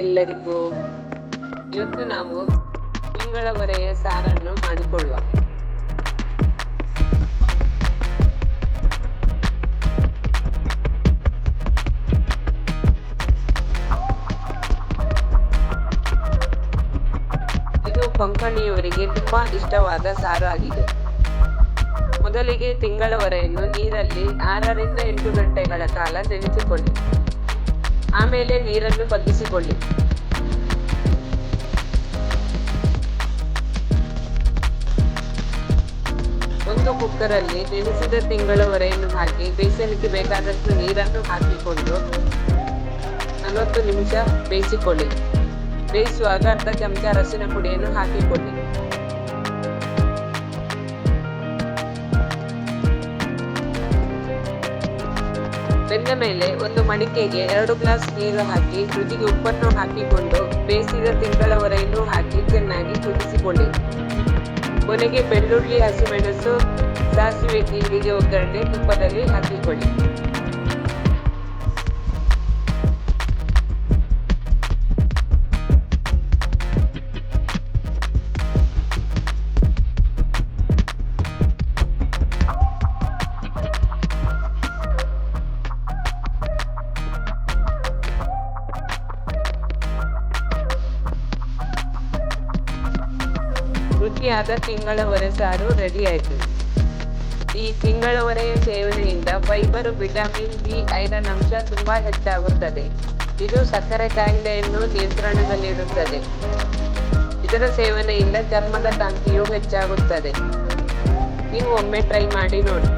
ಎಲ್ಲರಿಗೂ ಇವತ್ತು ನಾವು ತಿಂಗಳವರೆಯ ಸಾರನ್ನು ಮಾಡಿಕೊಳ್ಳುವ. ಇದು ಕೊಂಕಣಿಯವರಿಗೆ ತುಂಬಾ ಇಷ್ಟವಾದ ಸಾರು ಆಗಿದೆ. ಮೊದಲಿಗೆ ತಿಂಗಳವರೆಯನ್ನು ನೀರಲ್ಲಿ 6 ರಿಂದ 8 ಗಂಟೆಗಳ ಕಾಲ ನೆನೆಸಿಕೊಳ್ಳಿ. ಆಮೇಲೆ ನೀರನ್ನು ಬಗ್ಗಿಸಿಕೊಳ್ಳಿ. ಒಂದು ಕುಕ್ಕರಲ್ಲಿ ನೆನೆಸಿದ ತಿಂಗಳವರೆಯನ್ನು ಹಾಕಿ ಬೇಯಿಸಲಿಕ್ಕೆ ಬೇಕಾದಷ್ಟು ನೀರನ್ನು ಹಾಕಿಕೊಂಡು 40 ನಿಮಿಷ ಬೇಯಿಸಿಕೊಳ್ಳಿ. ಬೇಯಿಸುವಾಗ ಅರ್ಧ ಚಮಚ ಅರಸಿನ ಪುಡಿಯನ್ನು ಹಾಕಿಕೊಳ್ಳಿ. ಬೆಂದ ಮೇಲೆ ಒಂದು ಮಡಿಕೆಗೆ 2 ಗ್ಲಾಸ್ ನೀರು ಹಾಕಿ ರುಚಿಗೆ ಉಪ್ಪನ್ನು ಹಾಕಿಕೊಂಡು ಬೇಯಿಸಿದ ತಿಂಗಳವರೆಯನ್ನು ಹಾಕಿ ಚೆನ್ನಾಗಿ ಕುದಿಸಿಕೊಳ್ಳಿ. ಕೊನೆಗೆ ಬೆಳ್ಳುಳ್ಳಿ, ಹಸಿಮೆಣಸು, ಸಾಸಿವೆ, ಜೀರಿಗೆ ಒಗ್ಗರಣೆ ತುಪ್ಪದಲ್ಲಿ ಹಾಕಿಕೊಳ್ಳಿ. ರುಚಿಯಾದ ತಿಂಗಳವರೆ ಸಾರು ರೆಡಿ ಆಯಿತು. ಈ ತಿಂಗಳವರೆಯ ಸೇವನೆಯಿಂದ ಫೈಬರ್, ವಿಟಮಿನ್ ಬಿ, ಐರನ್ ಅಂಶ ತುಂಬಾ ಹೆಚ್ಚಾಗುತ್ತದೆ. ಇದು ಸಕ್ಕರೆ ಕಾಯಿಲೆಯನ್ನು ನಿಯಂತ್ರಣದಲ್ಲಿಡುತ್ತದೆ. ಇದರ ಸೇವನೆಯಿಂದ ಚರ್ಮದ ಕಾಂತಿಯು ಹೆಚ್ಚಾಗುತ್ತದೆ. ನೀವು ಒಮ್ಮೆ ಟ್ರೈ ಮಾಡಿ ನೋಡಿ.